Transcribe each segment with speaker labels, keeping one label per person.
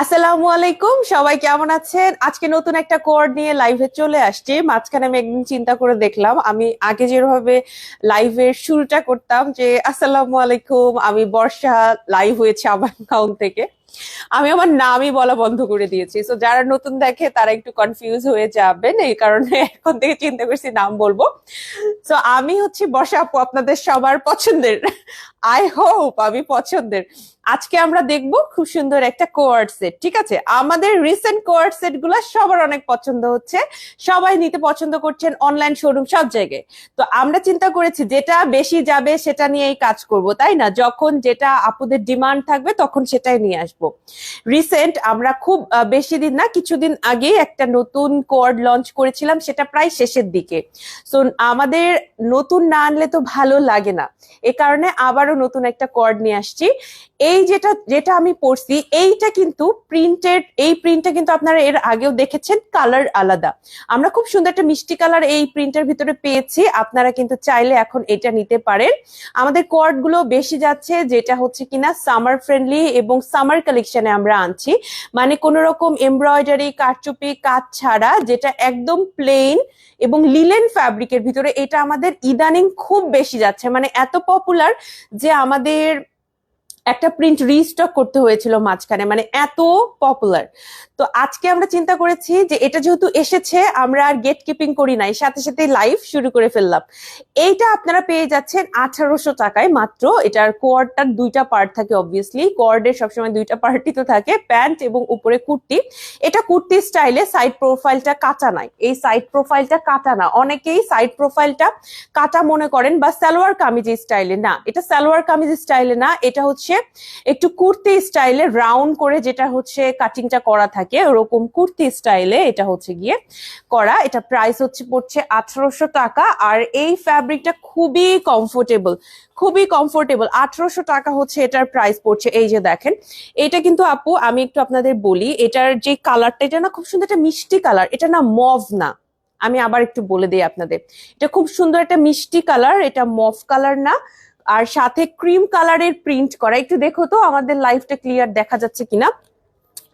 Speaker 1: আসসালামু আলাইকুম, সবাই কেমন আছেন? আজকে নতুন একটা কোড নিয়ে লাইভে চলে আসছি। মাঝখানে আমি একদিন চিন্তা করে দেখলাম, আমি আগে যেভাবে লাইভের শুরুটা করতাম যে আসসালামু আলাইকুম, আমি বর্ষা, লাইভ হয়েছে আমার অ্যাকাউন্ট থেকে, আমি আমার নামই বলা বন্ধ করে দিয়েছি। তো যারা নতুন দেখে তারা একটু কনফিউজ হয়ে যাবেন, এই কারণে এখন থেকে চিন্তা করছি নাম বলবো। তো আমি হচ্ছি বর্ষা আপু, আপনাদের সবার পছন্দের, আই হোপ আমি পছন্দের। আজকে আমরা দেখব খুব সুন্দর একটা কোয়ার্ড সেট। ঠিক আছে, আমাদের রিসেন্ট কোয়ার্ড সেট গুলা সবার অনেক পছন্দ হচ্ছে, সবাই নিতে পছন্দ করছেন, অনলাইন শোরুম সব জায়গায়। তো আমরা চিন্তা করেছি যেটা বেশি যাবে সেটা নিয়েই কাজ করব, তাই না? যখন যেটা আপুদের ডিমান্ড থাকবে তখন সেটাই নিয়ে আসবো। রিসেন্ট আমরা খুব বেশি দিন না, কিছুদিন আগে একটা নতুন কোয়ার্ড লঞ্চ করেছিলাম, সেটা প্রায় শেষের দিকে। সো আমাদের নতুন না আনলে তো ভালো লাগে না, এ কারণে আবারও নতুন একটা কোয়ার্ড নিয়ে আসছি। এই যেটা যেটা আমি পরছি এইটা কিন্তু প্রিন্টেড, এই প্রিন্টটা কিন্তু আপনারা এর আগেও দেখেছেন, কালার আলাদা। আমরা খুব সুন্দর একটা মিষ্টি কালার এই প্রিন্টের ভিতরে পেয়েছি, আপনারা কিন্তু চাইলে এখন এটা নিতে পারেন। আমাদের কোয়ার্ড গুলো বেশি যাচ্ছে, যেটা হচ্ছে কিনা সামার ফ্রেন্ডলি এবং সামার কালেকশনে আমরা আনছি, মানে কোনো রকম এমব্রয়ডারি কারচুপি কাজ ছাড়া, যেটা একদম প্লেন এবং লিলেন ফ্যাব্রিকের ভিতরে। এটা আমাদের ইদানিং খুব বেশি যাচ্ছে, মানে এত পপুলার যে আমাদের একটা প্রিন্ট রিস্টক করতে হয়েছিল মাঝখানে, মানে এত পপুলার। তো আজকে আমরা চিন্তা করেছি যে এটা যেহেতু এসেছে, আমরা আর গেট কিপিং করি নাই, সাথে সাথে লাইভ শুরু করে ফেললাম। এইটা আপনারা পেয়ে যাচ্ছেন 1800 টাকায় মাত্র। এটার কোয়ার্ডটার দুইটা পার্ট থাকে, অবভিয়াসলি কোয়ার্ডের সবসময় দুইটা পার্টই তো থাকে, প্যান্ট এবং উপরে কুর্তি। এটা কুর্তি স্টাইলে, সাইড প্রোফাইলটা কাটা নাই, এই সাইড প্রোফাইলটা কাটা না। অনেকেই সাইড প্রোফাইলটা কাটা মনে করেন, বা সালোয়ার কামিজ স্টাইলে, না এটা সালোয়ার কামিজ স্টাইলে না, এটা হচ্ছে একটু কুর্তি স্টাইলে রাউন্ড করে, যেটা হচ্ছে কাটিংটা করা থাকে ওরকম কুর্তি স্টাইলে এটা হচ্ছে গিয়ে করা। এটা প্রাইস হচ্ছে পড়ছে 1800 টাকা। আর এই ফ্যাব্রিকটা খুবই কমফোর্টেবল, খুবই কমফোর্টেবল। 1800 টাকা হচ্ছে এটার প্রাইস পড়ছে। এই যে দেখেন, এটা কিন্তু আপু আমি একটু আপনাদের বলি, এটার যে কালারটা, এটা না খুব সুন্দর একটা মিষ্টি কালার, এটা না মভ না, আমি আবার একটু বলে দিই আপনাদের, এটা খুব সুন্দর একটা মিষ্টি কালার, এটা মভ কালার না। আর সাথে ক্রিম কালারের প্রিন্ট করা, একটু দেখো তো আমাদের লাইভটা ক্লিয়ার দেখা যাচ্ছে কিনা।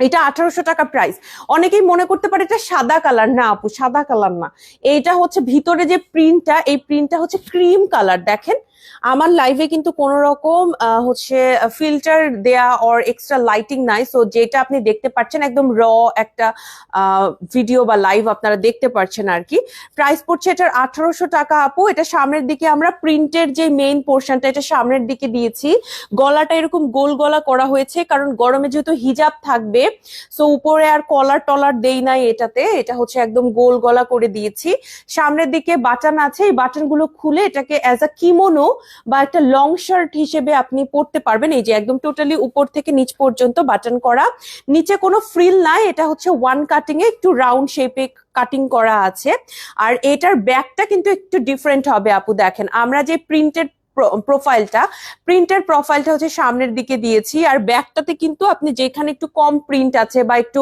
Speaker 1: এটা 1800 টাকা প্রাইস। অনেকেই মনে করতে পারে এটা সাদা কালার, না আপু সাদা কালার না, এইটা হচ্ছে ভিতরে যে প্রিন্টটা, এই প্রিন্টটা হচ্ছে ক্রিম কালার। দেখেন আমার লাইভে কিন্তু কোন রকম হচ্ছে ফিল্টার দেয়া অর এক্সট্রা লাইটিং নাই, সো যেটা আপনি দেখতে পাচ্ছেন একদম র একটা ভিডিও বা লাইভ আপনারা দেখতে পাচ্ছেন আর কি। প্রাইস পড়ছে এটার 1800 টাকা আপু। এটা সামনের দিকে আমরা প্রিন্টের যে মেইন পোর্শনটা এটা সামনের দিকে দিয়েছি, গলাটা এরকম গোল গলা করা হয়েছে, কারণ গরমে যেহেতু হিজাব থাকবে, সো উপরে আর কলার টলার দেই নাই এটাতে, এটা হচ্ছে একদম গোল গলা করে দিয়েছি। সামনের দিকে বাটন আছে, এই বাটন গুলো খুলে এটাকে অ্যাজ আ কিমোনো বা একটা লং শার্ট হিসেবে আপনি পরতে পারবেন। এই যে একদম টোটালি উপর থেকে নিচ পর্যন্ত বাটন করা, নিচে কোনো ফ্রিল নাই, এটা হচ্ছে ওয়ান কাটিং এ একটু রাউন্ড শেপে কাটিং করা আছে। আর এটার ব্যাকটা কিন্তু একটু ডিফারেন্ট হবে আপু। দেখেন আমরা যে প্রিন্টের প্রোফাইলটা হচ্ছে সামনের দিকে দিয়েছি, আর ব্যাকটাতে কিন্তু আপনি যেখানে একটু কম প্রিন্ট আছে বা একটু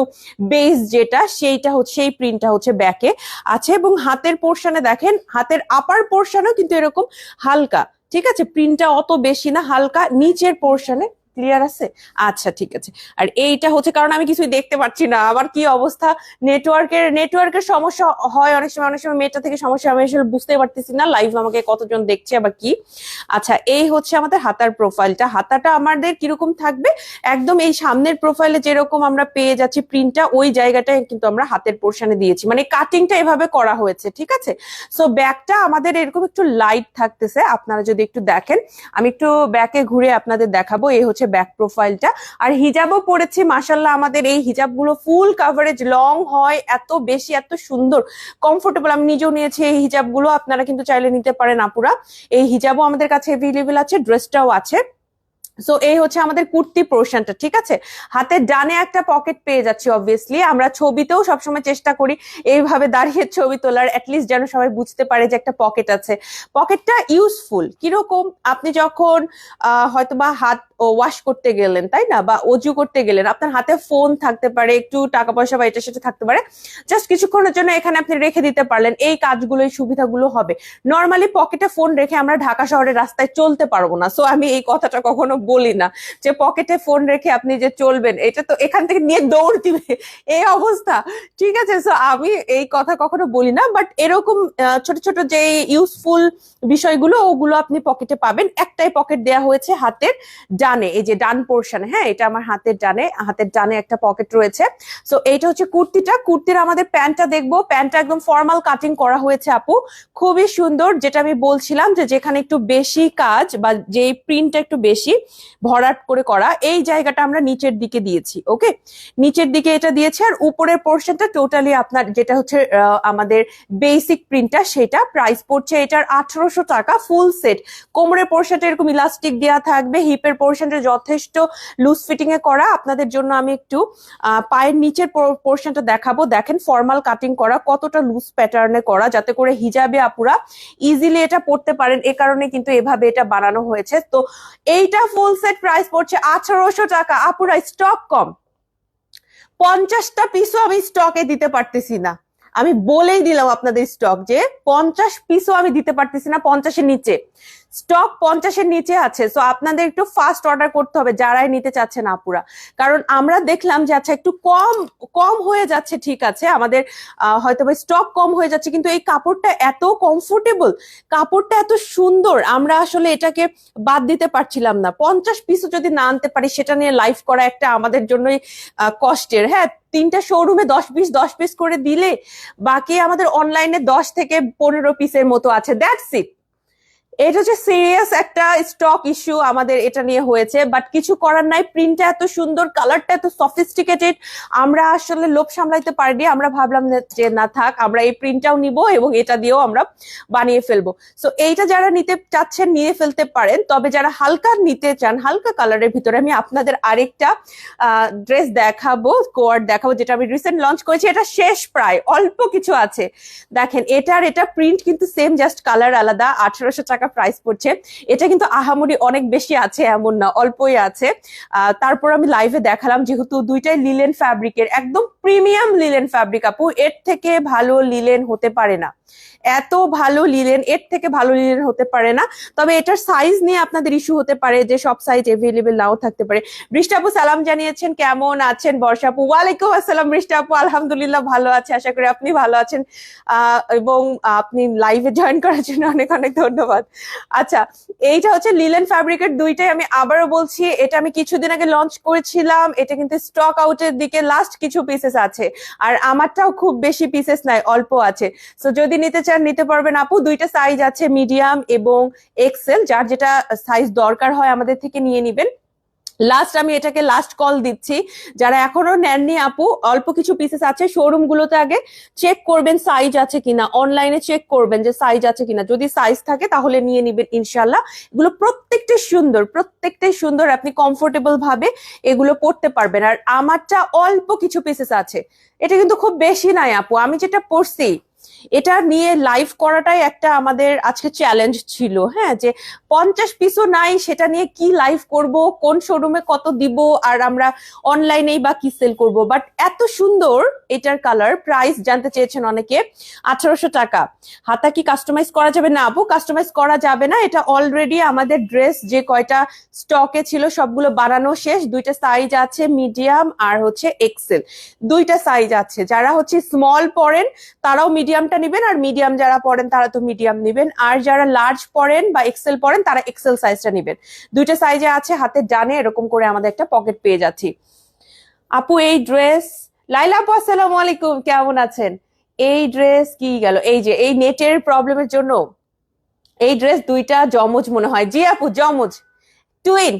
Speaker 1: বেস যেটা, সেইটা হচ্ছে সেই প্রিন্টটা হচ্ছে ব্যাকে আছে। এবং হাতের পোর্শনে দেখেন, হাতের আপার পোর্শনেও কিন্তু এরকম হালকা, ঠিক আছে, প্রিন্টটা অত বেশি না, হালকা নিচের পোর্শনে। ক্লিয়ার আছে? আচ্ছা ঠিক আছে। আর এইটা হচ্ছে, কারণ আমি কিছুই দেখতে পাচ্ছি না, আমার কি অবস্থা, নেটওয়ার্কের সমস্যা হয় অনেক সময় মেয়েটা থেকে সমস্যা, আমি আসলে বুঝতে পারতেছি না লাইভ আমাকে কতজন দেখছে আবার কি। আচ্ছা এই হচ্ছে আমাদের হাতার প্রোফাইলটা। হাতাটা আমাদের কিরকম থাকবে, একদম এই সামনের প্রোফাইলে যেরকম আমরা পেয়ে যাচ্ছি প্রিন্টটা, ওই জায়গাটায় কিন্তু আমরা হাতের পোর্শনে দিয়েছি, মানে কাটিংটা এভাবে করা হয়েছে, ঠিক আছে। সো ব্যাকটা আমাদের এরকম একটু লাইট থাকতেছে, আপনারা যদি একটু দেখেন, আমি একটু ব্যাকে ঘুরে আপনাদের দেখাবো। এই হচ্ছে ব্যাক প্রোফাইলটা। আর হিজাবও পড়েছি, মাশাল্লাহ আমাদের এই হিজাবগুলো ফুল কাভারেজ, লং হয়, এত বেশি এত সুন্দর কমফোর্টেবল। আমি নিজেও নিয়েছি এই হিজাবগুলো, আপনারা কিন্তু চাইলে নিতে পারেন আপুরা। এই হিজাবও আমাদের কাছে অ্যাভেলেবেল আছে, ড্রেসটাও আছে। সো এই হচ্ছে আমাদের কুর্তি পোর্শনটা, ঠিক আছে। হাতের ডানে একটা পকেট পেয়ে যাচ্ছি, অবভিয়াসলি আমরা ছবিতেও সবসময় চেষ্টা করি এইভাবে দাঁড়িয়ে ছবি তোলার, অ্যাটলিস্ট যেন সবাই বুঝতে পারে যে একটা পকেট আছে। পকেটটা ইউজফুল কিরকম, আপনি যখন হয়তোবা হাত ওয়াশ করতে গেলেন, তাই না, বা অজু করতে গেলেন, আপনার হাতে ফোন থাকতে পারে, একটু টাকা পয়সা বা এটা সেটা থাকতে পারে, জাস্ট কিছুক্ষণের জন্য এখানে আপনি রেখে দিতে পারলেন, এই কাজগুলো এই সুবিধাগুলো হবে। নর্মালি পকেটে ফোন রেখে আমরা ঢাকা শহরের রাস্তায় চলতে পারবো না, সো আমি এই কথাটা কখনো বলি না যে পকেটে ফোন রেখে আপনি যে চলবেন, এটা তো এখান থেকে নিয়ে দৌড় দিবে এই অবস্থা। ঠিক আছে, সো আমি এই কথা কখনো বলি না, বাট এরকম ছোট ছোট যে ইউজফুল বিষয়গুলো ওগুলো আপনি পকেটে পাবেন। একটাই পকেট দেয়া হয়েছে হাতের ডানে, এই যে ডান পোর্শন, হ্যাঁ এটা আমার হাতের ডানে একটা পকেট রয়েছে। সো এইটা হচ্ছে কুর্তিটা। কুর্তির আমাদের প্যান্টটা দেখবো। প্যান্টটা একদম ফর্মাল কাটিং করা হয়েছে আপু, খুবই সুন্দর। যেটা আমি বলছিলাম যে যেখানে একটু বেশি কাজ বা যে প্রিন্টটা একটু বেশি ভরাট করে করা, এই জায়গাটা আমরা নিচের দিকে দিয়েছি। ওকে, নিচের দিকে এটা দিয়েছে। আর উপরের পোর্শনটা টোটালি আপনার যেটা হচ্ছে আমাদের বেসিক প্রিন্টটা, সেটা প্রাইস পড়ছে এটার 1800 টাকা ফুল সেট। কোমরের পোর্শনটা এরকম ইলাস্টিক দেওয়া থাকবে, হিপের পোর্শনটা যথেষ্ট লুজ ফিটিং এ করা। আপনাদের জন্য আমি একটু পায়ের নিচের পোর্শনটা দেখাবো। দেখেন ফর্মাল কাটিং করা, কতটা লুজ প্যাটার্নে করা, যাতে করে হিজাবে আপুরা ইজিলি এটা পড়তে পারেন। এ কারণে কিন্তু এভাবে এটা বানানো হয়েছে। তো এইটা ফুল সেট প্রাইস পড়ছে 1800 টাকা। আপুরা স্টক কম, 50টা পিসও আমি স্টকে দিতে পারতেছি না। আমি বলেই দিলাম আপনাদের স্টক যে 50 পিসও আমি দিতে পারতেছি না, 50-এর নিচে স্টক, 50-এর নিচে আছে। সো আপনাদের একটু ফাস্ট অর্ডার করতে হবে যারাই নিতে চাচ্ছেন আপুরা। কারণ আমরা দেখলাম যে আচ্ছা একটু কম কম হয়ে যাচ্ছে, ঠিক আছে আমাদের হয়তো বা স্টক কম হয়ে যাচ্ছে, কিন্তু এই কাপড়টা এত কমফোর্টেবল, কাপড়টা এত সুন্দর, আমরা আসলে এটাকে বাদ দিতে পারছিলাম না। 50 পিসও যদি না আনতে পারি, সেটা নিয়ে লাইভ করা একটা আমাদের জন্যই কষ্টের। হ্যাঁ, 3টা শোরুমে 10 পিস করে দিলে বাকি আমাদের অনলাইনে 10 থেকে 15 পিসের মতো আছে, দ্যাটস ইট। এটা হচ্ছে সিরিয়াস একটা স্টক ইস্যু আমাদের এটা নিয়ে হয়েছে, বাট কিছু করার নাই। প্রিন্টটা এত সুন্দর, কালারটা এত সফিস্টিকেটেড, আমরা আসলে লোভ সামলাইতে পারিনি। আমরা ভাবলাম যে না থাক, আমরা এই প্রিন্টটাও নিব এবং এটা দিয়েও আমরা বানিয়ে ফেলবো। সো এইটা যারা নিতে চাচ্ছেন নিয়ে ফেলতে পারেন। তবে যারা হালকা নিতে চান, হালকা কালারের ভিতরে, আমি আপনাদের আরেকটা ড্রেস দেখাবো, কোয়ার্ড দেখাবো, যেটা আমি রিসেন্ট লঞ্চ করেছি। এটা শেষ, প্রায় অল্প কিছু আছে। দেখেন এটা প্রিন্ট কিন্তু সেম, জাস্ট কালার আলাদা। 1800 টাকা প্রাইস পড়ছে। এটা কিন্তু আহামরি অনেক বেশি আছে এমন না, অল্পই আছে। তারপর আমি লাইভে দেখালাম, যেহেতু দুইটাই লিলেন ফ্যাব্রিকের, একদম প্রিমিয়াম লিলেন ফ্যাব্রিক আপু, এর থেকে ভালো লিলেন হতে পারে না। এত ভালো লিলেন, এর থেকে ভালো লিলেন হতে পারে না। তবে এটার সাইজ নিয়ে আপনাদের ইস্যু হতে পারে, যে সব সাইজ এভেলেবেল নাও থাকতে পারে। বৃষ্টি আপু সালাম জানিয়েছেন, কেমন আছেন? বর্ষা আপু ওয়ালাইকুম আসসালাম। বৃষ্টি আপু আলহামদুলিল্লাহ ভালো আছে, আশা করি আপনি ভালো আছেন। এবং আপনি লাইভে জয়েন করার জন্য অনেক অনেক ধন্যবাদ। আচ্ছা, এইটা হচ্ছে লিলেন ফ্যাব্রিকের দুইটাই। আমি আবারও বলছি, এটা আমি কিছুদিন আগে লঞ্চ করেছিলাম, এটা কিন্তু স্টক আউটের দিকে, লাস্ট কিছু পিসেস আছে। আর আমারটাও খুব বেশি পিসেস নাই, অল্প আছে। সো যদি নিতে চান নিতে পারবেন আপু। দুইটা সাইজ আছে, মিডিয়াম এবং এক্সেল, যার যেটা সাইজ দরকার হয় আমাদের থেকে নিয়ে নিবেন। লাস্ট আমি এটাকে লাস্ট কল দিচ্ছি, যারা এখনো নেননি আপু, অল্প কিছু পিসেস আছে। শোরুম গুলোতে আগে চেক করবেন সাইজ আছে কিনা, অনলাইনে চেক করবেন যে সাইজ আছে কিনা। যদি সাইজ থাকে তাহলে নিয়ে নিবেন ইনশাল্লাহ। এগুলো প্রত্যেকটাই সুন্দর, প্রত্যেকটাই সুন্দর, আপনি কমফোর্টেবল ভাবে এগুলো পড়তে পারবেন। আর আমারটা অল্প কিছু পিসেস আছে, এটা কিন্তু খুব বেশি নাই আপু। আমি যেটা পড়ছি এটা নিয়ে লাইভ করাটাই একটা আমাদের আজকে চ্যালেঞ্জ ছিল। হ্যাঁ, যে 50 পিসও নাই, সেটা নিয়ে কি লাইভ করব, কোন শোরুমে কত দিব, আর আমরা অনলাইনেই বা কি সেল করব। বাট এত সুন্দর এটার কালার। প্রাইস জানতে চেয়েছেন অনেকে, 1800 টাকা। হাতা কি কাস্টমাইজ করা যাবে? না আপু, কাস্টমাইজ করা যাবে না। এটা অলরেডি আমাদের ড্রেস যে কয়টা স্টকে ছিল সবগুলো বানানো শেষ। দুইটা সাইজ আছে, মিডিয়াম আর হচ্ছে এক্সেল, দুইটা সাইজ আছে। যারা হচ্ছে স্মল পরেন তারাও মিডিয়ামটা নিবেন, আর মিডিয়াম যারা পড়েন তারা তো মিডিয়াম নিবেন, আর যারা লার্জ পড়েন বা এক্সেল পড়েন তারা এক্সেল সাইজটা নিবেন। দুইটা সাইজে আছে। হাতের ডানে এরকম করে আমাদের একটা পকেট পেয়ে যাচ্ছি। আপু এই ড্রেস, লাইলা আপু আসসালামু আলাইকুম, কেমন আছেন? এই ড্রেস কি গেল, এই যে এই নেটের প্রবলেমের জন্য এই ড্রেস দুইটা জমজ মনে হয়। জি আপু জমজ, টুইন।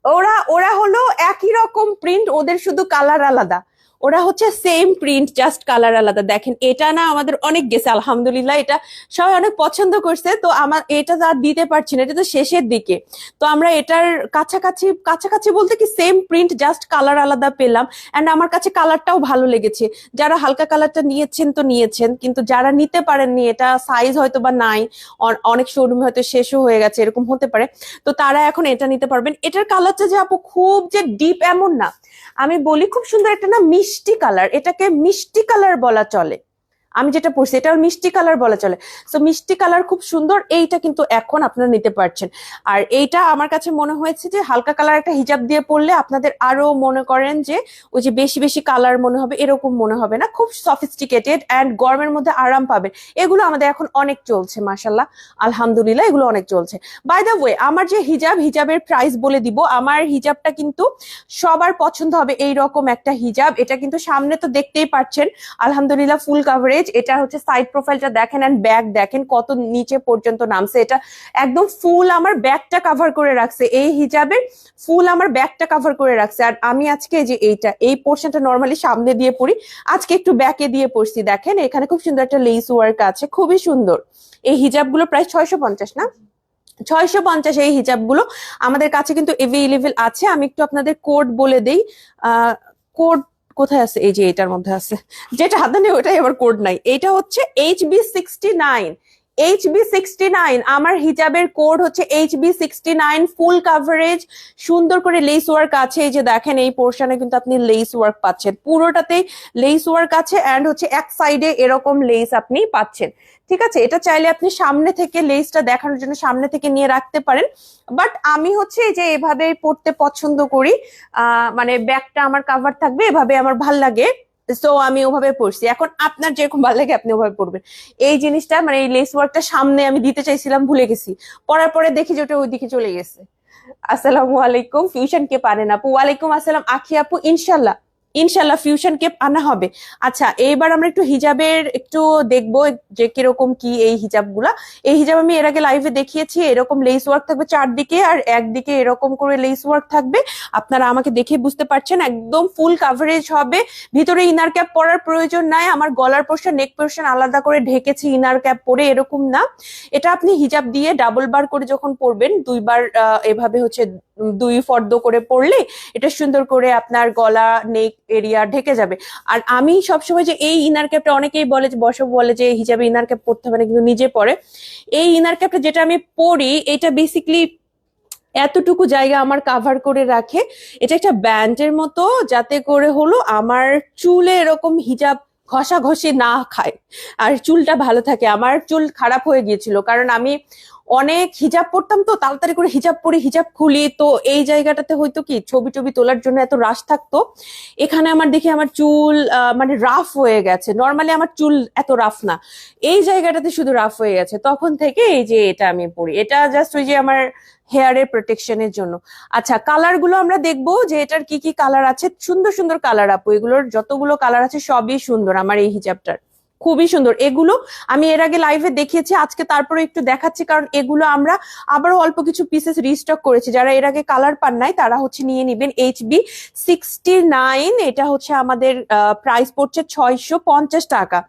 Speaker 1: ওরা ওরা হলো একই রকম প্রিন্ট, ওদের শুধু কালার আলাদা। ওরা হচ্ছে সেম প্রিন্ট, জাস্ট কালার আলাদা। দেখেন এটা না আমাদের অনেক গেছে আলহামদুলিল্লাহ, এটা সবাই অনেক পছন্দ করছে। তো আমার এটা আর দিতে পারছি না, এটা তো শেষের দিকে। তো আমরা এটার কাছাকাছি কাছাকাছি বলতে কি সেম প্রিন্ট, জাস্ট কালার আলাদা পেলাম। এন্ড আমার কাছে কালারটাও ভালো লেগেছে। যারা হালকা কালারটা নিয়েছেন তো নিয়েছেন, কিন্তু যারা নিতে পারেননি, এটা সাইজ হয়তো বা নাই, অনেক শোরুমে হয়তো শেষও হয়ে গেছে, এরকম হতে পারে, তো তারা এখন এটা নিতে পারবেন। এটার কালারটা যে আপু খুব যে ডিপ এমন না, আমি বলি খুব সুন্দর একটা না মিষ্টি কালার, এটাকে মিষ্টি কালার বলা চলে। আমি যেটা পরছি এটা মিষ্টি কালার বলা চলে। সো মিষ্টি কালার খুব সুন্দর, এইটা কিন্তু এখন আপনারা নিতে পারছেন। আর এইটা আমার কাছে মনে হয়েছে যে হালকা কালার একটা হিজাব দিয়ে পরলে আপনাদের আরো মনে করেন যে ওই যে বেশি বেশি কালার মনে হবে, এরকম মনে হবে না, খুব সফিস্টিকেটেড অ্যান্ড গরমের মধ্যে আরাম পাবেন। এগুলো আমাদের এখন অনেক চলছে, মাশাল্লাহ আলহামদুলিল্লাহ, এগুলো অনেক চলছে। বাই দ্য ওয়ে, আমার যে হিজাবের প্রাইস বলে দিব। আমার হিজাবটা কিন্তু সবার পছন্দ হবে, এইরকম একটা হিজাব। এটা কিন্তু সামনে তো দেখতেই পাচ্ছেন আলহামদুলিল্লাহ ফুল কাভারেজ। এটা হচ্ছে সাইড প্রোফাইলটা দেখেন এন্ড ব্যাক দেখেন কত নিচে পর্যন্ত নামছে। এটা একদম ফুল আমার ব্যাকটা কভার করে রাখছে, এই হিজাবের ফুল আমার ব্যাকটা কভার করে রাখছে। আর আমি আজকে যে এই পোর্শনটা নর্মালি সামনে দিয়ে পরি, আজকে একটু ব্যাকে দিয়ে পরছি। দেখেন এখানে খুব সুন্দর একটা লেস ওয়ার্ক আছে, খুবই সুন্দর। এই হিজাবগুলো প্রায় 650 না, 650 এই হিজাবগুলো আমাদের কাছে কিন্তু এভেইলেবল আছে। আমি একটু আপনাদের কোড বলে দেই। কোড কোথায় আছে? এই যে এটার মধ্যে আছে, যেটা হাতে নেই ওটাই আবার কোড নাই। এটা হচ্ছে HB69, HB69 আমার হিজাবের কোড হচ্ছে HB69। ফুল কাভারেজ, সুন্দর করে লেস ওয়ার্ক আছে। এই যে দেখেন এই পোর্শনে কিন্তু আপনি লেস ওয়ার্ক পাচ্ছেন, পুরোটাতেই লেস ওয়ার্ক আছে এন্ড হচ্ছে এক সাইডে এরকম লেস আপনি পাচ্ছেন। ঠিক আছে, এটা চাইলে আপনি সামনে থেকে লেসটা দেখানোর জন্য সামনে থেকে নিয়ে রাখতে পারেন, বাট আমি হচ্ছে এই যে এভাবে পড়তে পছন্দ করি। মানে ব্যাকটা আমার কাভার থাকবে, এভাবে আমার ভাল লাগে, সো আমি ওভাবে পড়ছি। এখন আপনার যেরকম ভালো লাগে আপনি ওভাবে পড়বেন। এই জিনিসটা মানে এই লেস ওয়ার্কটা সামনে আমি দিতে চাইছিলাম, ভুলে গেছি, পড়ার পরে দেখি যে ওটা ওইদিকে চলে গেছে। আসসালামু আলাইকুম ফিউশন কে পারেন আপু। ওয়ালাইকুম আসসালাম আখি আপু। ইনশাল্লাহ ইনশাল্লাহ ফিউশন কেপ আনা হবে। আচ্ছা, এইবার আমরা একটু হিজাবের একটু দেখবো যে কিরকম কি এই হিজাবগুলা। এই হিজাব আমি এর আগে লাইভে দেখিয়েছি, এরকম লেস ওয়ার্ক থাকবে চারদিকে আর একদিকে এরকম করে লেস ওয়ার্ক থাকবে। আপনারা আমাকে দেখে বুঝতে পারছেন, একদম ফুল কাভারেজ হবে। ভিতরে ইনার ক্যাপ পরার প্রয়োজন নাই। আমার গলার পোর্শন নেক পোর্শন আলাদা করে ঢেকেছি ইনার ক্যাপ পরে, এরকম না। এটা আপনি হিজাব দিয়ে ডাবল বার করে যখন পরবেন, দুইবার এভাবে হচ্ছে দুই ফর্দ করে পরলে এটা সুন্দর করে আপনার গলা নেক এরিয়া ঢেকে যাবে। আর আমি সবসময় যে এই ইনার ক্যাপটা, অনেকেই বলে যে বলে যে হিজাবে ইনার ক্যাপ পরতে হবে না, কিন্তু নিজে পরে এই ইনার ক্যাপটা যেটা আমি পরি, এটা বেসিক্যালি এতটুকু জায়গা আমার কাভার করে রাখে। এটা একটা ব্যান্ডের মতো, যাতে করে হলো আমার চুলে এরকম হিজাব ঘষাঘষি না খায় আর চুলটা ভালো থাকে। আমার চুল খারাপ হয়ে গিয়েছিল কারণ আমি অনেক হিজাব পরতাম, তো তাড়াতাড়ি করে হিজাব পরি হিজাব খুলি, তো এই জায়গাটাতে হয়তো কি ছবি টবি তোলার জন্য এত রাশ থাকতো। এখানে আমার দেখি আমার চুল মানে রাফ হয়ে গেছে। নর্মালি আমার চুল এত রাফ না, এই জায়গাটাতে শুধু রাফ হয়ে গেছে। তখন থেকে এই যে এটা আমি পরি, এটা জাস্ট ওই যে আমার হেয়ারের প্রোটেকশনের জন্য। আচ্ছা, কালার গুলো আমরা দেখবো যে এটার কি কি কালার আছে। সুন্দর সুন্দর কালার আপু, এগুলোর যতগুলো কালার আছে সবই সুন্দর। আমার এই হিজাবটার খুবই সুন্দর। এগুলো আমি এর আগে লাইভে দেখিয়েছি, আজকে তারপরে একটু দেখাচ্ছি, কারণ এগুলো আমরা আবারও অল্প কিছু পিসেস রিস্টক করেছি। যারা এর আগে কালার পান নাই তারা হচ্ছে নিয়ে নিবেন। HB69, এটা হচ্ছে আমাদের প্রাইস পড়ছে 650 টাকা।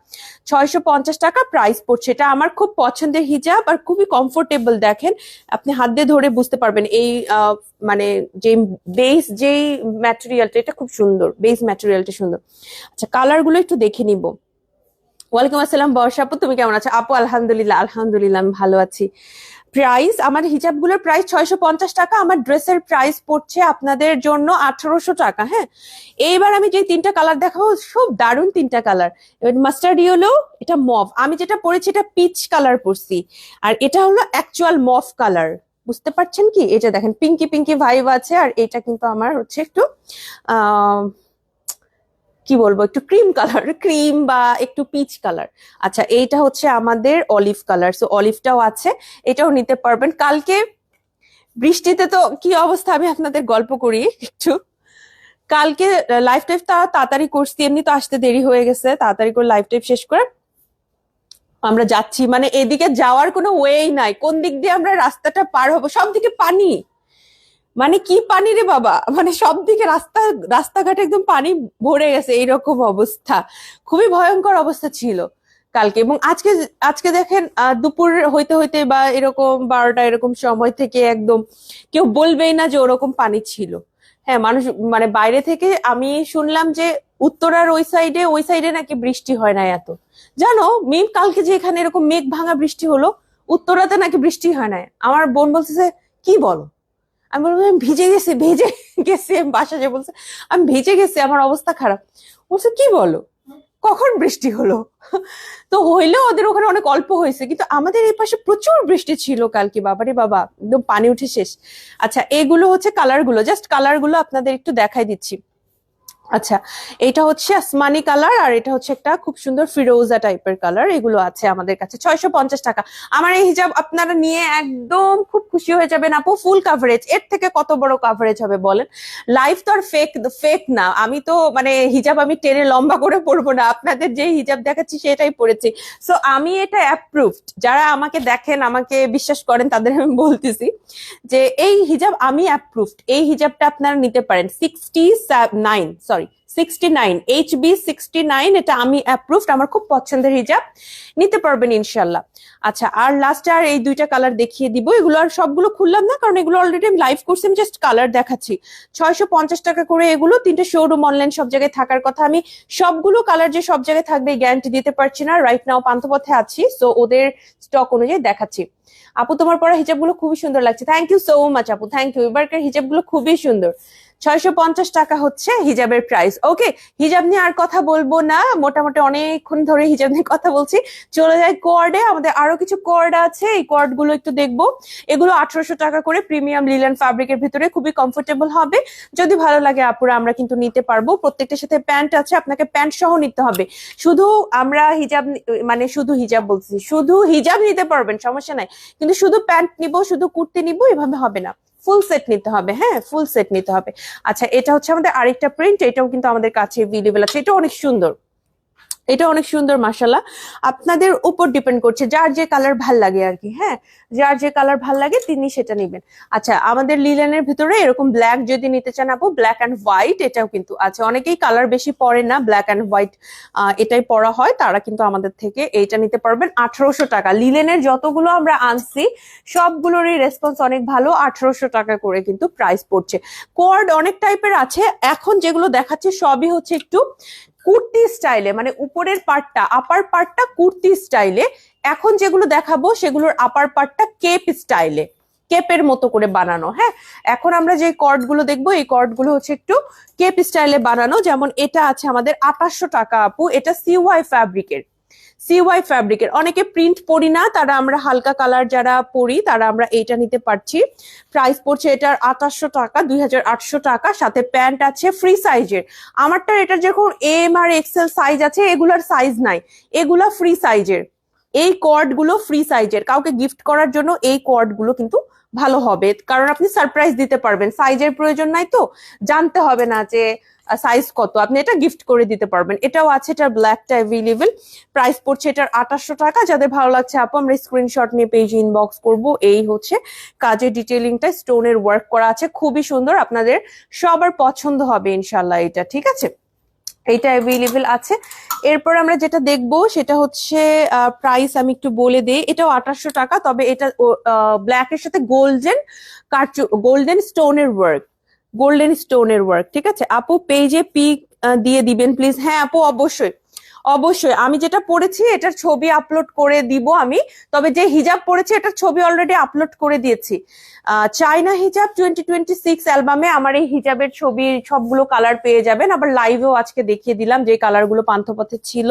Speaker 1: 650 টাকা প্রাইস পড়ছে। এটা আমার খুব পছন্দের হিজাব আর খুবই কমফোর্টেবল। দেখেন আপনি হাত দিয়ে ধরে বুঝতে পারবেন এই মানে যে বেস যেই ম্যাটেরিয়ালটা, এটা খুব সুন্দর, বেস ম্যাটেরিয়ালটা সুন্দর। আচ্ছা, কালার গুলো একটু দেখে নিব। ওয়ালাইকুম আসসালাম বর্ষা আপু, তুমি কেমন আছো? আপু আলহামদুলিল্লাহ আলহামদুলিল্লাহ আমি ভালো আছি। প্রাইস আমার হিজাবগুলোর প্রাইস 650 টাকা। আমার ড্রেসের প্রাইস পড়ছে আপনাদের জন্য 1800 টাকা। হ্যাঁ, এইবার আমি যে তিনটা কালার দেখাবো সব দারুণ তিনটা কালার। এবার মাস্টার্ড ইয়েলো, এটা মভ, আমি যেটা পরেছি এটা পিচ কালার পরছি, আর এটা হলো অ্যাকচুয়াল মভ কালার। বুঝতে পারছেন কি? এটা দেখেন পিঙ্কি পিঙ্কি ভাইব আছে, আর এটা কিন্তু আমার হচ্ছে একটু কি বলবো, একটু ক্রিম কালার, ক্রিম বা একটু পিচ কালার। আচ্ছা, এইটা হচ্ছে আমাদের অলিভ কালার, সো অলিভটাও আছে, এটাও নিতে পারবেন। কালকে বৃষ্টিতে তো কি অবস্থা, আমি আপনাদের গল্প করি একটু। কালকে লাইভ টাইপ তাড়াতাড়ি করছি, এমনি তো আসতে দেরি হয়ে গেছে, তাড়াতাড়ি করে লাইভ টাইপ শেষ করে আমরা যাচ্ছি। মানে এদিকে যাওয়ার কোনো ওয়েই নাই, কোন দিক দিয়ে আমরা রাস্তাটা পার হবো, সব দিকে পানি। মানে কি পানি রে বাবা, মানে সব দিকে রাস্তাঘাটে একদম পানি ভরে গেছে, এইরকম অবস্থা। খুবই ভয়ঙ্কর অবস্থা ছিল কালকে। এবং আজকে আজকে দেখেন দুপুর হইতে হইতে বা এরকম 12টা এরকম সময় থেকে একদম কেউ বলবেই না যে ওরকম পানি ছিল। হ্যাঁ, মানুষ মানে বাইরে থেকে আমি শুনলাম যে উত্তরার ওই সাইডে নাকি বৃষ্টি হয় না এত। জানো মিম, কালকে যে এখানে এরকম মেঘ ভাঙা বৃষ্টি হলো, উত্তরাতে নাকি বৃষ্টি হয় না। আমার বোন বলতেছে কি বলো, আমি বলবো আমি ভিজে গেছি। আমি বাসা যে বলছে আমি ভিজে গেছি, আমার অবস্থা খারাপ। বলছে কি বলো, কখন বৃষ্টি হলো? তো হইলেও ওদের ওখানে অনেক অল্প হয়েছে, কিন্তু আমাদের এই পাশে প্রচুর বৃষ্টি ছিল কালকে, বাবারে বাবা, একদম পানি উঠে শেষ। আচ্ছা, এগুলো হচ্ছে কালার গুলো, জাস্ট কালার গুলো আপনাদের একটু দেখাই দিচ্ছি। আচ্ছা, এটা হচ্ছে আসমানি কালার, আর এটা হচ্ছে একটা খুব সুন্দর ফিরোজা টাইপের কালার। এগুলো আছে আমাদের কাছে 650 টাকা। আমার এই হিজাব আপনারা নিয়ে একদম খুব খুশি হয়ে যাবেন আপু। ফুল কাভারেজ, এর থেকে কত বড় কাভারেজ হবে বলেন? লাইফ তো আর ফেক ফেক না, আমি তো মানে হিজাব আমি টেনে লম্বা করে পরবো না, আপনাদের যে হিজাব দেখাচ্ছি সেটাই পরেছি। সো আমি এটা অ্যাপ্রুভড, যারা আমাকে দেখেন আমাকে বিশ্বাস করেন তাদের আমি বলতেছি যে এই হিজাব আমি অ্যাপ্রুভড। এই হিজাবটা আপনারা নিতে পারেন 69 HB 69, এটা আমি অ্যাপ্রুভড, আমার খুব পছন্দের হিজাব, নিতে পারবেন ইনশাল্লাহ। আচ্ছা, আর লাস্টে আর এই দুইটা কালার দেখিয়ে দিব। এগুলো আর সবগুলো খুললাম না, কারণ এগুলো অলরেডি আমি লাইভ করছি, আমি জাস্ট কালার দেখাচ্ছি। 650 টাকা করে এগুলো, 3টে শোরুম অনলাইন সব জায়গায় থাকার কথা। আমি সবগুলো কালার যে সব জায়গায় থাকবে গ্যারান্টি দিতে পারছি না, রাইট নাও পান্থপথে আছি, সো ওদের স্টক অনুযায়ী দেখাচ্ছি। আপু তোমার পরা হিজাবগুলো খুবই সুন্দর লাগছে, থ্যাংক ইউ সো মাচ আপু, থ্যাংক ইউ। এবারকার হিজাবগুলো খুবই সুন্দর। 650 টাকা হচ্ছে হিজাবের প্রাইস। ওকে, হিজাব নিয়ে আর কথা বলবো না, মোটামুটি অনেকক্ষণ ধরে হিজাব নিয়ে কথা বলছি। চলে যাই কোয়ার্ডে, আমাদের আরো কিছু কোয়ার্ড আছে, এই কোয়ার্ড গুলো একটু দেখবো। এগুলো 1800 টাকা করে, প্রিমিয়াম লিলেন ফ্যাব্রিকের ভিতরে, খুবই কমফোর্টেবল হবে। যদি ভালো লাগে আপুরা আমরা কিন্তু নিতে পারবো। প্রত্যেকটার সাথে প্যান্ট আছে, আপনাকে প্যান্ট সহ নিতে হবে। শুধু আমরা হিজাব মানে শুধু হিজাব বলছি, শুধু হিজাব নিতে পারবেন সমস্যা নাই, কিন্তু শুধু প্যান্ট নিব শুধু কুর্তি নিব এভাবে হবে না, ফুল সেট নিতে হবে। হ্যাঁ, ফুল সেট নিতে হবে। আচ্ছা, এটা হচ্ছে আমাদের আরেকটা প্রিন্ট, এটাও কিন্তু আমাদের কাছে অ্যাভেলেবল আছে, এটা অনেক সুন্দর, এটা অনেক সুন্দর মাশাআল্লাহ। আপনাদের উপর ডিপেন্ড করছে, যার যে কালার ভাল লাগে আর কি। হ্যাঁ, যার যে কালার ভাল লাগে তিনি সেটা নেবেন। আচ্ছা, আমাদের লিলেনের ভিতরে এরকম ব্ল্যাক যদি নিতে চান আপু, ব্ল্যাক অ্যান্ড হোয়াইট এটাও কিন্তু আছে। অনেকেই কালার বেশি পরে না, ব্ল্যাক অ্যান্ড হোয়াইট এটাই পরা হয়, তারা কিন্তু আমাদের থেকে এইটা নিতে পারবেন। 1800 টাকা লিলেনের যতগুলো আমরা আনছি সবগুলোরই রেসপন্স অনেক ভালো। 1800 টাকা করে কিন্তু প্রাইস পড়ছে। কোয়ার্ড অনেক টাইপের আছে, এখন যেগুলো দেখাচ্ছে সবই হচ্ছে একটু কুর্তি স্টাইলে, মানে উপরের পার্টটা আপার পার্টটা কুর্তি স্টাইলে। এখন যেগুলো দেখাবো সেগুলোর আপার পার্টটা কেপ স্টাইলে, কেপের মতো করে বানানো। হ্যাঁ, এখন আমরা যে কর্ড গুলো দেখবো এই কর্ড গুলো হচ্ছে একটু কেপ স্টাইলে বানানো। যেমন এটা আছে আমাদের 2800 টাকা আপু, এটা সিওয়াই ফ্যাব্রিকের। অনেকে প্রিন্ট পরি না, তারা আমরা হালকা কালার যারা পরি তারা আমরা এইটা নিতে পারছি। প্রাইস পড়ছে এটার 2800 টাকা, 2800 টাকা। সাথে প্যান্ট আছে ফ্রি সাইজের। আমারটা এটার যেরকম এম আর এক্সেল সাইজ আছে, এগুলার সাইজ নাই, এগুলা ফ্রি সাইজের। এই কর্ড গুলো ফ্রি সাইজের, কাউকে গিফট করার জন্য এই কর্ড গুলো কিন্তু ভালো হবে, কারণ আপনি সারপ্রাইজ দিতে পারবেন, সাইজের প্রয়োজন নাই তো, জানতে হবে না যে সাইজ কত, আপনি এটা গিফট করে দিতে পারবেন। এটাও আছে, এটার ব্ল্যাকটা অ্যাভেলেবল। প্রাইস পড়ছে এটার 2800 টাকা। যাদের ভালো লাগছে আপু আমরা স্ক্রিনশট নিয়ে পেজে ইনবক্স করব। এই হচ্ছে কাজের ডিটেইলিংটা, স্টোনের ওয়ার্ক করা আছে, খুবই সুন্দর, আপনাদের সবার পছন্দ হবে ইনশাল্লাহ এটা। ঠিক আছে, এইটা অ্যাভেলেবল আছে। এরপর আমরা যেটা দেখবো সেটা হচ্ছে প্রাইস আমি একটু বলে দিই। এটাও 2800 টাকা, তবে এটা ব্ল্যাক এর সাথে গোল্ডেন স্টোনের ওয়ার্ক। ঠিক আছে আপু, পেজে পিক দিয়ে দিবেন প্লিজ। হ্যাঁ আপু, অবশ্যই অবশ্যই, আমি যেটা পড়েছি এটার ছবি আপলোড করে দিব আমি। তবে যে হিজাব পড়েছি এটার ছবি অলরেডি আপলোড করে দিয়েছি। চাইনা হিজাব 2026 অ্যালবামে আমার এই হিজাবের ছবি সবগুলো কালার পেয়ে যাবেন। আবার লাইভেও আজকে দেখিয়ে দিলাম যে কালারগুলো পান্থপথে ছিল।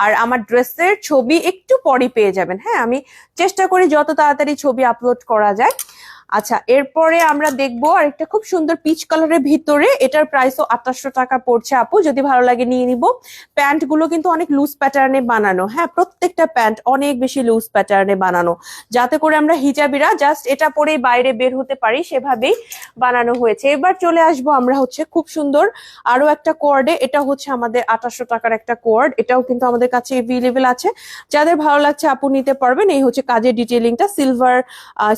Speaker 1: আর আমার ড্রেসের ছবি একটু পরে পেয়ে যাবেন। হ্যাঁ, আমি চেষ্টা করি যত তাড়াতাড়ি ছবি আপলোড করা যায়। আচ্ছা, এরপরে আমরা দেখবো আরেকটা খুব সুন্দর পিচ কালারের ভিতরে, এটার প্রাইসও 2800 টাকা পড়ছে আপু, যদি ভালো লাগে নিয়ে নিব। প্যান্ট গুলো কিন্তু অনেক লুজ প্যাটার্নে বানানো। হ্যাঁ, প্রত্যেকটা প্যান্ট অনেক বেশি লুজ প্যাটার্নে বানানো, যাতে করে আমরা হিজাবিরা জাস্ট এটা পরেই বাইরে বের হতে পারি, সেভাবেই বানানো হয়েছে। এবার চলে আসবো আমরা হচ্ছে খুব সুন্দর আরো একটা কোয়ার্ডে। এটা হচ্ছে আমাদের 2800 টাকার একটা কোয়ার্ড, এটাও কিন্তু আমাদের কাছে এভেলেবেল আছে। যাদের ভালো লাগছে আপু নিতে পারবেন। এই হচ্ছে কাজের ডিটেইলিংটা, সিলভার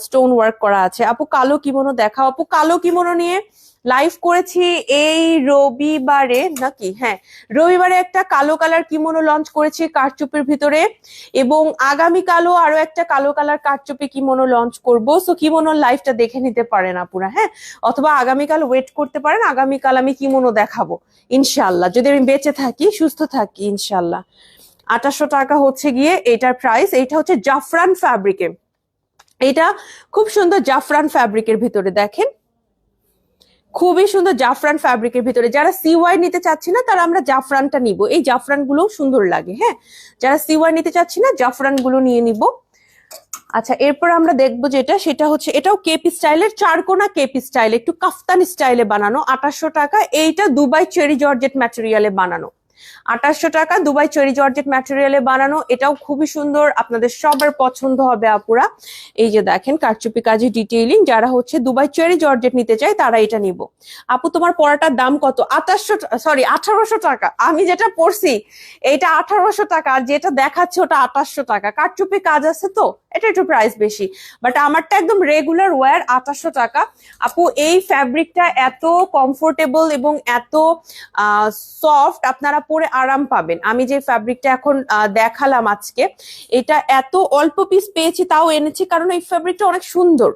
Speaker 1: স্টোন ওয়ার্ক করা আছে। আপু কালো কিমোনো দেখাও। আপু কালো কিমোনো নিয়ে লাইভ করেছি এই রবিবারে নাকি, হ্যাঁ রবিবারে একটা কালো কালার কিমোনো লঞ্চ করেছি কারচুপির ভিতরে, এবং আগামীকালও আরো একটা কালো কালার কারচুপি কিমোনো লঞ্চ করবো। সো কিমোনোর লাইভটা দেখে নিতে পারেন আপুরা। হ্যাঁ, অথবা আগামীকাল ওয়েট করতে পারেন, আগামীকাল আমি কিমোনো দেখাবো ইনশাল্লাহ, যদি আমি বেঁচে থাকি সুস্থ থাকি ইনশাল্লাহ। 2800 টাকা হচ্ছে গিয়ে এটার প্রাইস। এইটা হচ্ছে জাফরান ফ্যাব্রিকে, এটা খুব সুন্দর জাফরান ফ্যাব্রিকের ভিতরে দেখেন, খুবই সুন্দর জাফরান ফ্যাব্রিকের ভিতরে। যারা সিওয়াই নিতে চাচ্ছি না তারা আমরা জাফরানটা নিব, এই জাফরান গুলো সুন্দর লাগে। হ্যাঁ, যারা সিওয়াই নিতে চাচ্ছি না জাফরান গুলো নিয়ে নিব। আচ্ছা, এরপর আমরা দেখবো যেটা, সেটা হচ্ছে এটাও কেপি স্টাইলের, চারকোনা কেপি স্টাইল, একটু কাফতানি স্টাইলে বানানো, 2800 টাকা। এইটা দুবাই চেরি জর্জেট ম্যাটেরিয়ালে বানানো, 2800 টাকা, দুবাই চেরি জর্জেট ম্যাটেরিয়ালে বানানো। এটাও খুবই সুন্দর, আপনাদের সবার পছন্দ হবে আপুরা। এই যে দেখেন কারচুপি কাজে ডিটেইলিং, যারা হচ্ছে দুবাই চেরি জর্জেট নিতে চায় তারা এটা নিব। আপু তোমার পরাটার দাম কত? 1800 টাকা। আমি যেটা পরছি এটা 1800 টাকা, আর যেটা দেখাচ্ছে ওটা 2800 টাকা। কারচুপি কাজ আছে তো এটা একটু প্রাইস বেশি, বাট আমারটা একদম রেগুলার ওয়্যার, 2800 টাকা। আপু এই ফ্যাব্রিকটা এত কমফোর্টেবল এবং এত সফট, আপনারা পরে আরাম পাবেন। আমি যে ফ্যাব্রিকটা এখন দেখালাম আজকে, এটা এত অল্প পিস পেয়েছি তাও এনেছি কারণ এই ফ্যাব্রিকটা অনেক সুন্দর।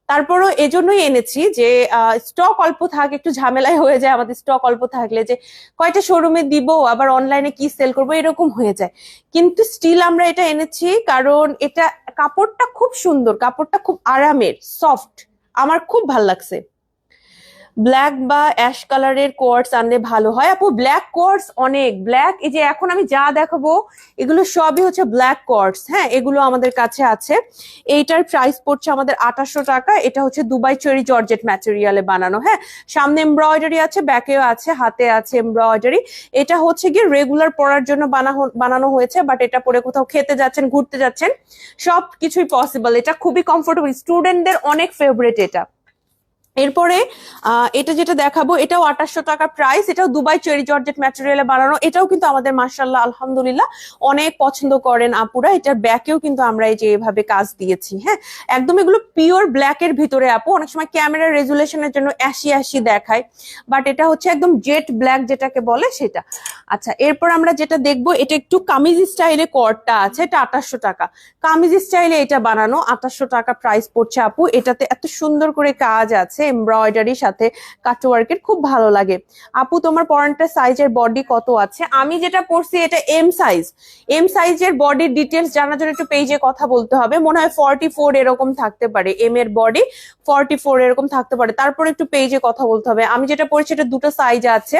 Speaker 1: তারপরও এজন্যই এনেছি যে স্টক অল্প থাকে, একটু ঝামেলাই হয়ে যায় আমাদের স্টক অল্প থাকলে, যে কয়টা শোরুমে দিব আবার অনলাইনে কি সেল করবো এরকম হয়ে যায়। কিন্তু স্টিল আমরা এটা এনেছি কারণ এটা কাপড়টা খুব সুন্দর, কাপড়টা খুব আরামের, সফট, আমার খুব ভাল লাগছে। ব্ল্যাক বা অ্যাশ কালারের কোয়ার্টস আনলে ভালো হয় আপু। ব্ল্যাক কোয়ার্টস অনেক, ব্ল্যাক এই যে এখন আমি যা দেখাবো এগুলো সবই হচ্ছে ব্ল্যাক কোয়ার্টস। হ্যাঁ, এগুলো আমাদের কাছে আছে। এইটার প্রাইস পড়ছে আমাদের 2800 টাকা। এটা হচ্ছে দুবাই চেরি জর্জেট ম্যাটেরিয়ালে বানানো। হ্যাঁ, সামনে এমব্রয়ডারি আছে, ব্যাকেও আছে, হাতে আছে এমব্রয়ডারি। এটা হচ্ছে গিয়ে রেগুলার পরার জন্য বানানো হয়েছে, বাট এটা পরে কোথাও খেতে যাচ্ছেন, ঘুরতে যাচ্ছেন, সব কিছুই পসিবল। এটা খুবই কমফোর্টেবল, স্টুডেন্টদের অনেক ফেভারিট এটা। এরপরে এটা যেটা দেখাবো এটাও 2800 টাকা প্রাইস, এটাও দুবাই চেরি জর্জেট ম্যাটেরিয়ালে বানানো। এটাও কিন্তু আমাদের মাশাআল্লাহ আলহামদুলিল্লাহ অনেক পছন্দ করেন আপুরা। এটার ব্যাকেও কিন্তু আমরা এই যে এভাবে কাজ দিয়েছি। হ্যাঁ, একদম এগুলো পিওর ব্ল্যাক এর ভিতরে আপু। অনেক সময় ক্যামেরার রেজুলেশনের জন্য অ্যাশি অ্যাশি দেখায়, বাট এটা হচ্ছে একদম জেট ব্ল্যাক যেটাকে বলে সেটা। আচ্ছা, এরপর আমরা যেটা দেখবো, এটা একটু কামিজ স্টাইলে কটটা আছে, এটা 2800 টাকা। কামিজ স্টাইলে এটা বানানো, 2800 টাকা প্রাইস পড়ছে আপু। এটাতে এত সুন্দর করে কাজ আছে এমব্রয়ডারির সাথে কাটওয়ার্কের, খুব ভালো লাগে। আপু তোমার পরানটা সাইজের বডি কত আছে? আমি যেটা পরছি এটা এম সাইজ। এম সাইজের বডির ডিটেলস জানার জন্য একটু পেজে কথা বলতে হবে। মনে হয় 44 এরকম থাকতে পারে, এম এর বডি 44 এরকম থাকতে পারে। তারপর একটু পেজে কথা বলতে হবে। আমি যেটা পরছি এটা দুটো সাইজ আছে,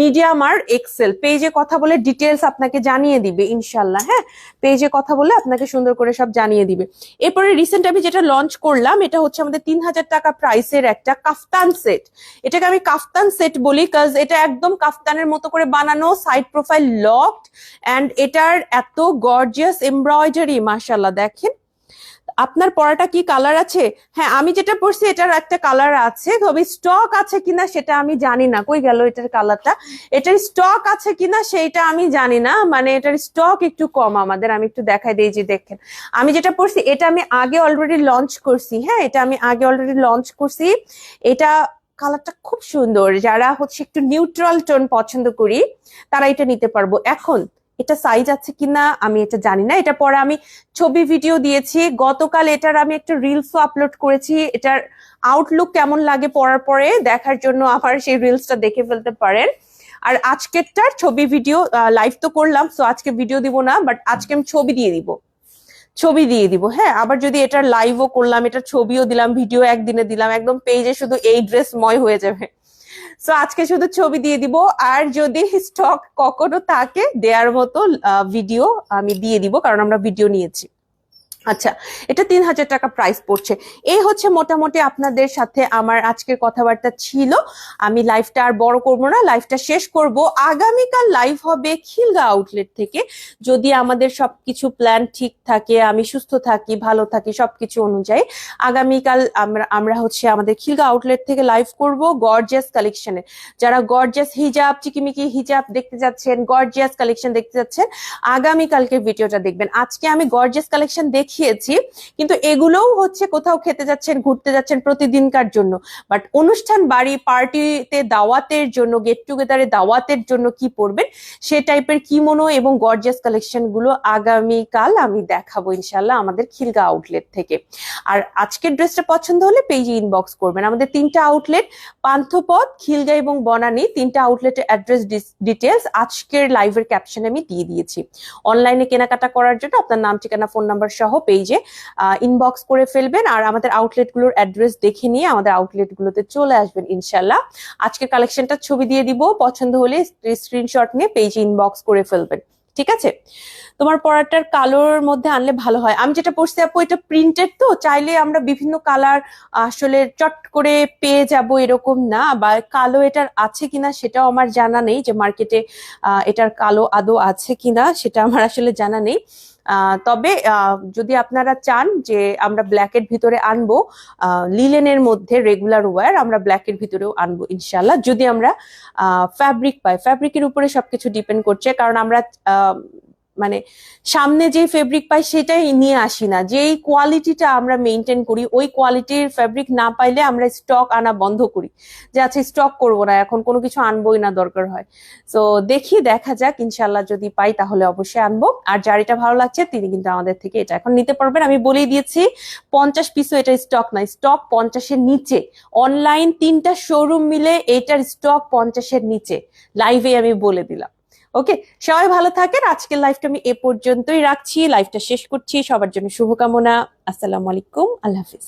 Speaker 1: মিডিয়াম আর এক্সেল। পেজে কথা বলে ডিটেলস আপনাকে জানিয়ে দিবে ইনশাল্লাহ। হ্যাঁ, পেজে কথা বলে আপনাকে সুন্দর করে সব জানিয়ে দিবে। এরপরে রিসেন্ট আমি যেটা লঞ্চ করলাম এটা হচ্ছে আমাদের 3000 টাকা প্রাইসের একটা কাফতান সেট। এটাকে আমি কাফতান সেট বলি কাজ এটা একদম কাফতানের মতো করে বানানো, সাইড প্রোফাইল লকড, এন্ড এটার এত গর্জিয়াস এমব্রয়ডারি মাশাআল্লাহ। দেখেন আপনার পরাটা কি কালার আছে? হ্যাঁ, আমি যেটা পরছি এটার একটা কালার আছে, তবে স্টক আছে কিনা সেটা আমি জানি না। কই গেল এটার কালারটা? এটার স্টক আছে কিনা সেইটা আমি জানি না, মানে এটার স্টক একটু কম আমাদের। আমি একটু দেখাই দিই, যে দেখেন আমি যেটা পরছি এটা আমি আগে অলরেডি লঞ্চ করছি। হ্যাঁ, এটা আমি আগে অলরেডি লঞ্চ করছি। এটা কালারটা খুব সুন্দর, যারা হচ্ছে একটু নিউট্রাল টোন পছন্দ করি তারা এটা নিতে পারবো। এখন এটা সাইজ আছে কিনা আমি এটা জানি না। এটা পরে আমি ছবি ভিডিও দিয়েছি গতকাল, এটার আমি একটা রিলসও আপলোড করেছি। এটার আউটলুক কেমন লাগে পরার পরে দেখার জন্য আমার সেই রিলসটা দেখে ফেলতে পারেন। আর আজকেরটার ছবি ভিডিও লাইভ তো করলাম, তো আজকে ভিডিও দিব না, বাট আজকে আমি ছবি দিয়ে দিব, ছবি দিয়ে দিব। হ্যাঁ, আবার যদি এটার লাইভও করলাম, এটার ছবিও দিলাম, ভিডিও একদিনে দিলাম, একদম পেজে শুধু এই ড্রেস ময় হয়ে যাবে। সো আজকে শুধু ছবি দিয়ে দিব, আর যদি স্টক কখনো থাকে দেওয়ার মতো ভিডিও আমি দিয়ে দিব, কারণ আমরা ভিডিও নিয়েছি। আচ্ছা, এটা 3000 টাকা প্রাইস পড়ছে। এই হচ্ছে মোটামুটি আপনাদের সাথে আমার আজকের কথাবার্তা ছিল। আমি লাইভটা আর বড় করবো না, লাইভটা শেষ করব। আগামীকাল লাইভ হবে খিলগা আউটলেট থেকে, যদি আমাদের সবকিছু প্ল্যান ঠিক থাকে, আমি সুস্থ থাকি, ভালো থাকি, সবকিছু অনুযায়ী আগামীকাল আমরা হচ্ছে আমাদের খিলগা আউটলেট থেকে লাইভ করব গর্জিয়াস কালেকশনে। যারা গর্জিয়াস হিজাব, চিকিমিকি হিজাব দেখতে যাচ্ছেন, গর্জিয়াস কালেকশন দেখতে যাচ্ছেন, আগামীকালকে ভিডিওটা দেখবেন। আজকে আমি গর্জিয়াস কালেকশন দেখিয়েছি, কিন্তু এগুলোও হচ্ছে কোথাও খেতে যাচ্ছেন, ঘুরতে যাচ্ছেন প্রতিদিনকার জন্য, বাট অনুষ্ঠান বাড়ি পার্টিতে দাওয়াতের জন্য, গেট টুগেদারে দাওয়াতের জন্য কি পরবেন সে টাইপের কিমোনো এবং গর্জিয়াস কালেকশন গুলো আগামীকাল আমি দেখাবো ইনশাল্লাহ আমাদের খিলগা আউটলেট থেকে। আর আজকের ড্রেসটা পছন্দ হলে পেজে ইনবক্স করবেন। আমাদের 3টা আউটলেট, পান্থপথ, খিলগা এবং বনানী, 3টা আউটলেটের অ্যাড্রেস ডিটেলস আজকের লাইভের ক্যাপশনে আমি দিয়ে দিয়েছি। অনলাইনে কেনাকাটা করার জন্য আপনার নাম, ঠিকানা, ফোন নাম্বার সহ পেজে ইনবক্স করে ফেলবেন, আর আমাদের আউটলেটগুলোর অ্যাড্রেস দেখে নিয়ে আমাদের আউটলেটগুলোতে চলে আসবেন ইনশাল্লাহ। আজকের কালেকশনটা ছবি দিয়ে দিব, পছন্দ হলে স্ক্রিনশট নিয়ে পেজে ইনবক্স করে ফেলবেন, ঠিক আছে? তোমার পরাটার কালোর মধ্যে আনলে ভালো হয়। আমি যেটা পরছি আপু এটা প্রিন্টেড, তো চাইলে আমরা বিভিন্ন কালার আসলে চট করে পেয়ে যাব এরকম না, বা কালো এটার আছে কিনা সেটাও আমার জানা নেই, যে মার্কেটে এটার কালো আদৌ আছে কিনা সেটা আমার আসলে জানা নেই। তবে যদি আপনারা চান যে আমরা ব্ল্যাকের ভিতরে আনবো, লিলেনের মধ্যে রেগুলার ওয়্যার আমরা ব্ল্যাকের ভিতরেও আনবো ইনশাল্লাহ, যদি আমরা ফ্যাব্রিক পাই। ফ্যাব্রিকের উপরে সবকিছু ডিপেন্ড করছে, কারণ আমরা মানে সামনে যে ফেব্রিক পাই সেটাই নিয়ে আসি না, যেই কোয়ালিটিটা আমরা মেনটেন করি ওই কোয়ালিটির ফেব্রিক না পাইলে আমরা স্টক আনা বন্ধ করি, যে আচ্ছা স্টক করবো না, এখন কোনো কিছু আনবোই না দরকার হয়। তো দেখা যাক, ইনশাল্লাহ যদি পাই তাহলে অবশ্যই আনবো। আর যার এটা ভালো লাগছে তিনি কিন্তু আমাদের থেকে এটা এখন নিতে পারবেন। আমি বলেই দিয়েছি 50 পিসও এটা স্টক নাই, স্টক 50-এর নিচে। অনলাইন 3টা শোরুম মিলে এটার স্টক 50-এর নিচে, লাইভে আমি বলে দিলাম। ওকে, সবাই ভালো থাকেন। আজকের লাইফটা আমি এ পর্যন্তই রাখছি, লাইফটা শেষ করছি। সবার জন্য শুভকামনা। আসসালামু আলাইকুম, আল্লাহ হাফিজ।